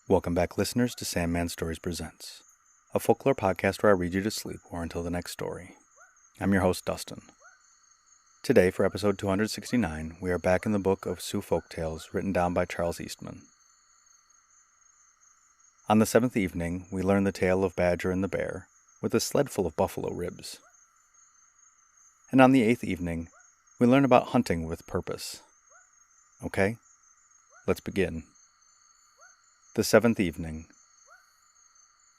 Welcome back, listeners, to Sandman Stories Presents, a folklore podcast where I read you to sleep or until the next story. I'm your host, Dustin. Today, for episode 269, we are back in the book of Sioux folktales written down by Charles Eastman. On the seventh evening, we learn the tale of Badger and the Bear, with a sled full of buffalo ribs. And on the eighth evening, we learn about hunting with purpose. Okay, let's begin. The seventh evening.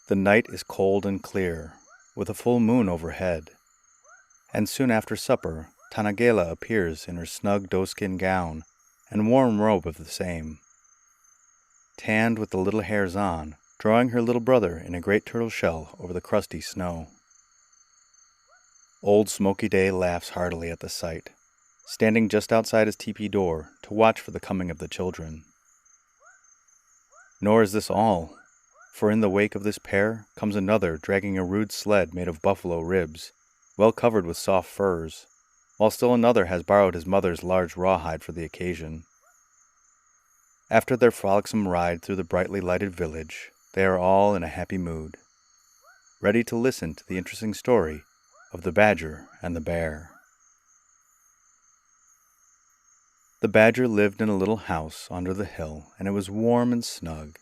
The night is cold and clear, with a full moon overhead, and soon after supper, Tanagela appears in her snug doeskin gown and warm robe of the same, tanned with the little hairs on, drawing her little brother in a great turtle shell over the crusty snow. Old Smoky Day laughs heartily at the sight, standing just outside his teepee door to watch for the coming of the children. Nor is this all, for in the wake of this pair comes another dragging a rude sled made of buffalo ribs, well covered with soft furs, while still another has borrowed his mother's large rawhide for the occasion. After their frolicsome ride through the brightly lighted village, they are all in a happy mood, ready to listen to the interesting story of the Badger and the Bear. The Badger lived in a little house under the hill, and it was warm and snug.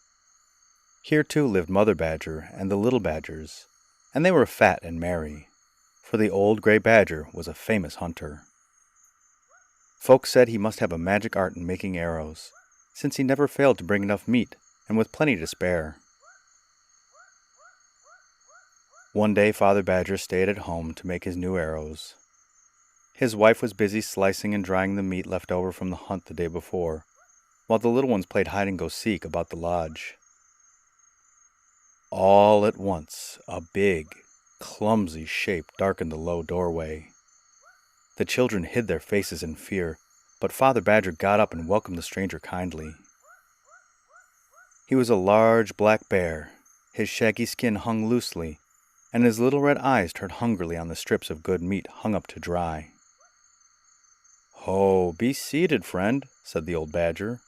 Here too lived Mother Badger and the little Badgers, and they were fat and merry, for the old gray Badger was a famous hunter. Folks said he must have a magic art in making arrows, since he never failed to bring enough meat, and with plenty to spare. One day Father Badger stayed at home to make his new arrows. His wife was busy slicing and drying the meat left over from the hunt the day before, while the little ones played hide-and-go-seek about the lodge. All at once, a big, clumsy shape darkened the low doorway. The children hid their faces in fear, but Father Badger got up and welcomed the stranger kindly. He was a large black bear. His shaggy skin hung loosely, and his little red eyes turned hungrily on the strips of good meat hung up to dry. "Oh, be seated, friend," said the old Badger.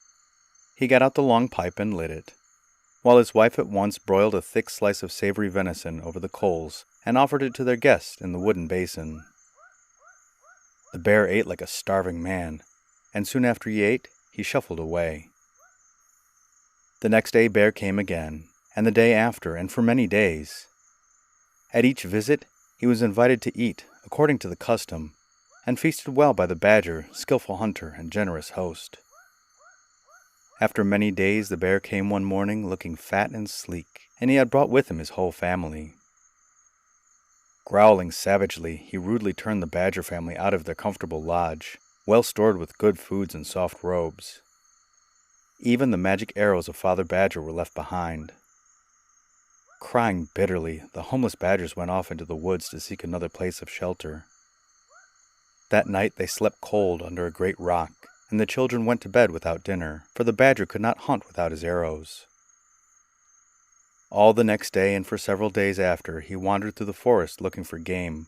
He got out the long pipe and lit it, while his wife at once broiled a thick slice of savory venison over the coals and offered it to their guest in the wooden basin. The bear ate like a starving man, and soon after he ate, he shuffled away. The next day Bear came again, and the day after, and for many days. At each visit, he was invited to eat, according to the custom, and feasted well by the Badger, skillful hunter and generous host. After many days the Bear came one morning looking fat and sleek, and he had brought with him his whole family. Growling savagely, he rudely turned the Badger family out of their comfortable lodge, well stored with good foods and soft robes. Even the magic arrows of Father Badger were left behind. Crying bitterly, the homeless Badgers went off into the woods to seek another place of shelter. That night they slept cold under a great rock, and the children went to bed without dinner, for the Badger could not hunt without his arrows. All the next day and for several days after, he wandered through the forest looking for game,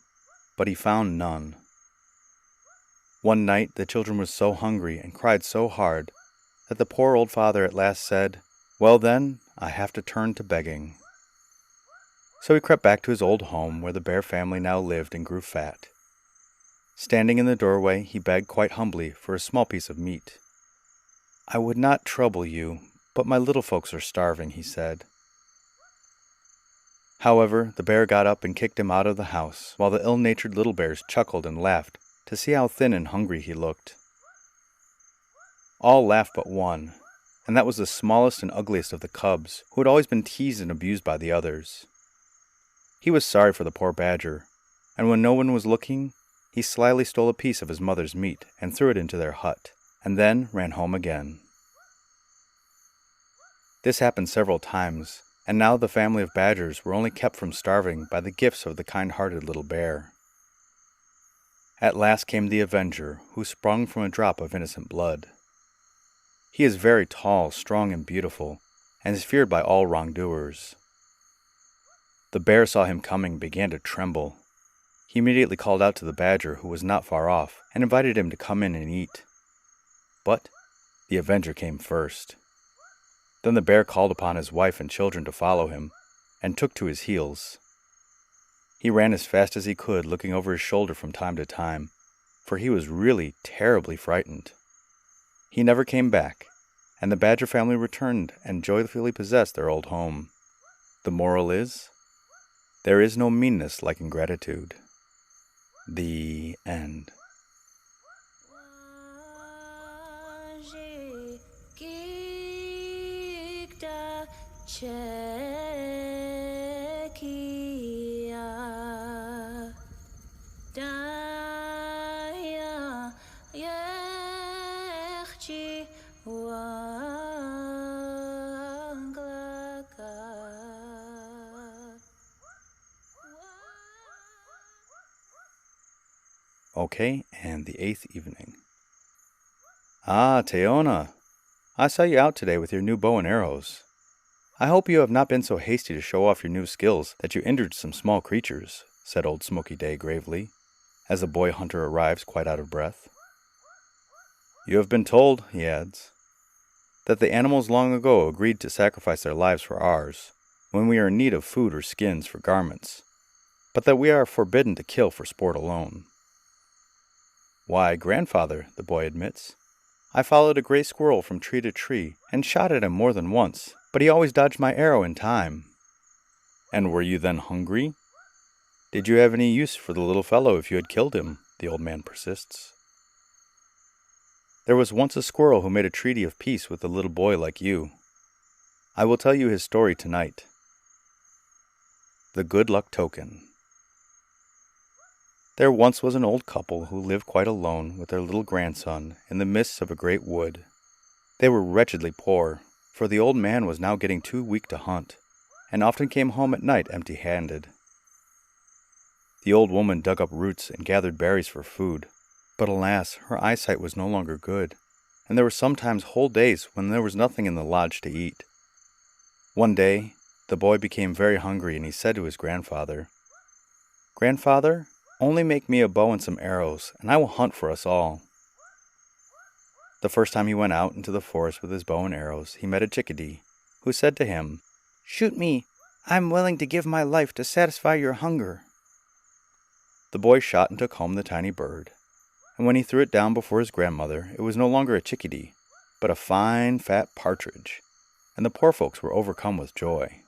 but he found none. One night the children were so hungry and cried so hard that the poor old father at last said, "Well then, I have to turn to begging." So he crept back to his old home where the Bear family now lived and grew fat. Standing in the doorway, he begged quite humbly for a small piece of meat. "I would not trouble you, but my little folks are starving," he said. However, the Bear got up and kicked him out of the house, while the ill-natured little bears chuckled and laughed to see how thin and hungry he looked. All laughed but one, and that was the smallest and ugliest of the cubs, who had always been teased and abused by the others. He was sorry for the poor Badger, and when no one was looking, he slyly stole a piece of his mother's meat and threw it into their hut, and then ran home again. This happened several times, and now the family of Badgers were only kept from starving by the gifts of the kind-hearted little bear. At last came the avenger, who sprung from a drop of innocent blood. He is very tall, strong, and beautiful, and is feared by all wrongdoers. The bear saw him coming and began to tremble. He immediately called out to the badger, who was not far off, and invited him to come in and eat. But the avenger came first. Then the bear called upon his wife and children to follow him, and took to his heels. He ran as fast as he could, looking over his shoulder from time to time, for he was really terribly frightened. He never came back, and the badger family returned and joyfully possessed their old home. The moral is, there is no meanness like ingratitude. The end. Okay, and the 8th evening. Ah, Teona, I saw you out today with your new bow and arrows. I hope you have not been so hasty to show off your new skills that you injured some small creatures, said old Smoky Day gravely, as the boy hunter arrives quite out of breath. You have been told, he adds, that the animals long ago agreed to sacrifice their lives for ours, when we are in need of food or skins for garments, but that we are forbidden to kill for sport alone. Why, grandfather, the boy admits, I followed a gray squirrel from tree to tree and shot at him more than once, but he always dodged my arrow in time. And were you then hungry? Did you have any use for the little fellow if you had killed him? The old man persists. There was once a squirrel who made a treaty of peace with a little boy like you. I will tell you his story tonight. The Good Luck Token. There once was an old couple who lived quite alone with their little grandson in the midst of a great wood. They were wretchedly poor, for the old man was now getting too weak to hunt, and often came home at night empty-handed. The old woman dug up roots and gathered berries for food, but alas, her eyesight was no longer good, and there were sometimes whole days when there was nothing in the lodge to eat. One day, the boy became very hungry, and he said to his grandfather, "Grandfather, only make me a bow and some arrows, and I will hunt for us all." The first time he went out into the forest with his bow and arrows, he met a chickadee, who said to him, "Shoot me, I'm willing to give my life to satisfy your hunger." The boy shot and took home the tiny bird, and when he threw it down before his grandmother, it was no longer a chickadee, but a fine, fat partridge, and the poor folks were overcome with joy.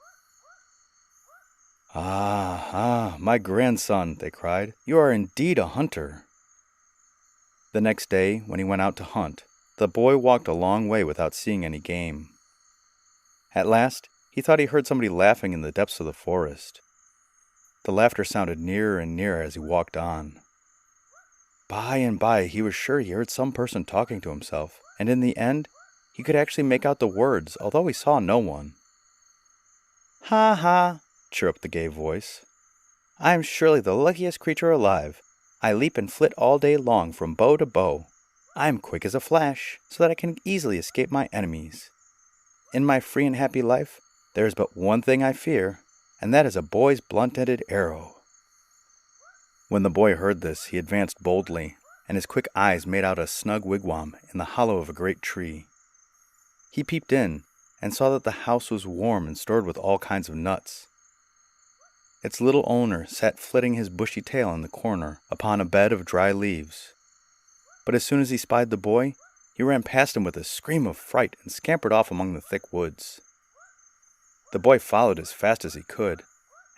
Ah, my grandson," they cried, "you are indeed a hunter." The next day, when he went out to hunt, the boy walked a long way without seeing any game. At last, he thought he heard somebody laughing in the depths of the forest. The laughter sounded nearer and nearer as he walked on. By and by, he was sure he heard some person talking to himself, and in the end, he could actually make out the words, although he saw no one. "Ha ha!" chirruped the gay voice. "I am surely the luckiest creature alive. I leap and flit all day long from bow to bow. I am quick as a flash, so that I can easily escape my enemies. In my free and happy life, there is but one thing I fear, and that is a boy's blunt-ended arrow." When the boy heard this, he advanced boldly, and his quick eyes made out a snug wigwam in the hollow of a great tree. He peeped in, and saw that the house was warm and stored with all kinds of nuts. Its little owner sat flitting his bushy tail in the corner upon a bed of dry leaves. But as soon as he spied the boy, he ran past him with a scream of fright and scampered off among the thick woods. The boy followed as fast as he could,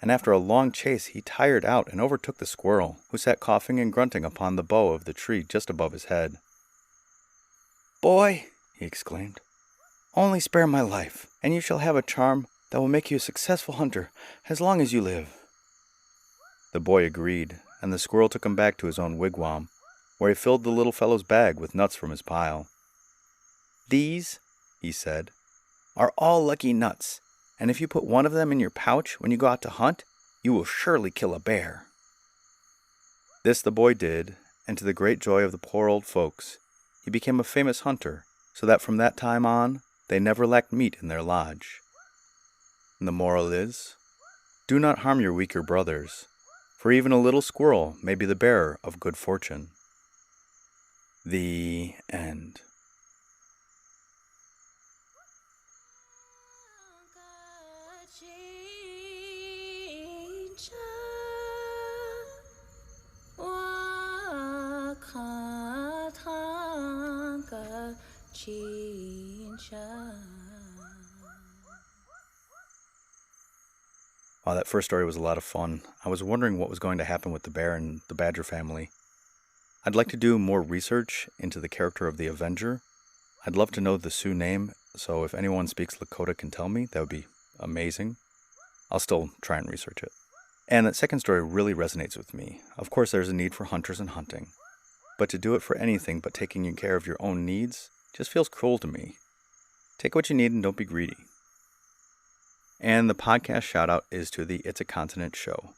and after a long chase he tired out and overtook the squirrel, who sat coughing and grunting upon the bough of the tree just above his head. "Boy," he exclaimed, "only spare my life, and you shall have a charm that will make you a successful hunter as long as you live." The boy agreed, and the squirrel took him back to his own wigwam, where he filled the little fellow's bag with nuts from his pile. "These," he said, "are all lucky nuts, and if you put one of them in your pouch when you go out to hunt, you will surely kill a bear." This the boy did, and to the great joy of the poor old folks, he became a famous hunter, so that from that time on, they never lacked meat in their lodge. And the moral is, do not harm your weaker brothers, for even a little squirrel may be the bearer of good fortune. The end. Wow, that first story was a lot of fun. I was wondering what was going to happen with the bear and the badger family. I'd like to do more research into the character of the Avenger. I'd love to know the Sioux name, so if anyone speaks Lakota can tell me, that would be amazing. I'll still try and research it. And that second story really resonates with me. Of course, there's a need for hunters and hunting. But to do it for anything but taking care of your own needs just feels cruel to me. Take what you need and don't be greedy. And the podcast shoutout is to the It's a Continent show,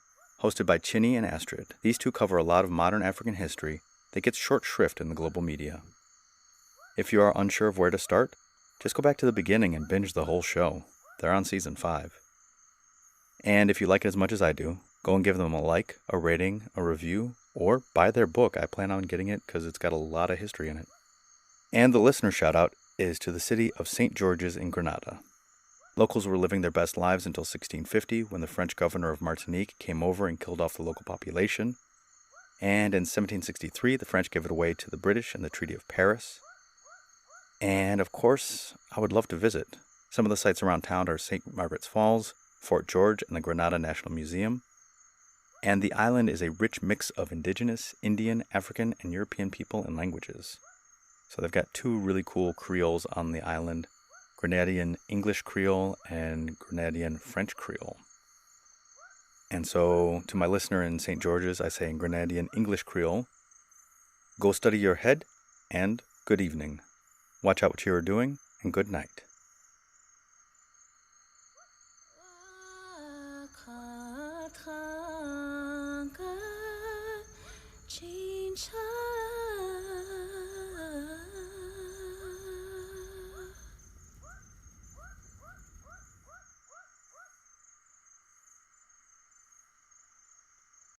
hosted by Chinny and Astrid. These two cover a lot of modern African history that gets short shrift in the global media. If you are unsure of where to start, just go back to the beginning and binge the whole show. They're on season 5. And if you like it as much as I do, go and give them a like, a rating, a review, or buy their book. I plan on getting it because it's got a lot of history in it. And the listener shoutout is to the city of Sen Jòj in Grenada. Locals were living their best lives until 1650, when the French governor of Martinique came over and killed off the local population. And in 1763, the French gave it away to the British in the Treaty of Paris. And of course, I would love to visit. Some of the sites around town are St. Margaret's Falls, Fort George, and the Grenada National Museum. And the island is a rich mix of indigenous, Indian, African, and European people and languages. So they've got 2 really cool Creoles on the island, Grenadian English Creole and Grenadian French Creole. And so, to my listener in St. George's, I say in Grenadian English Creole, go study your head, and good evening. Watch out what you are doing, and good night. Chin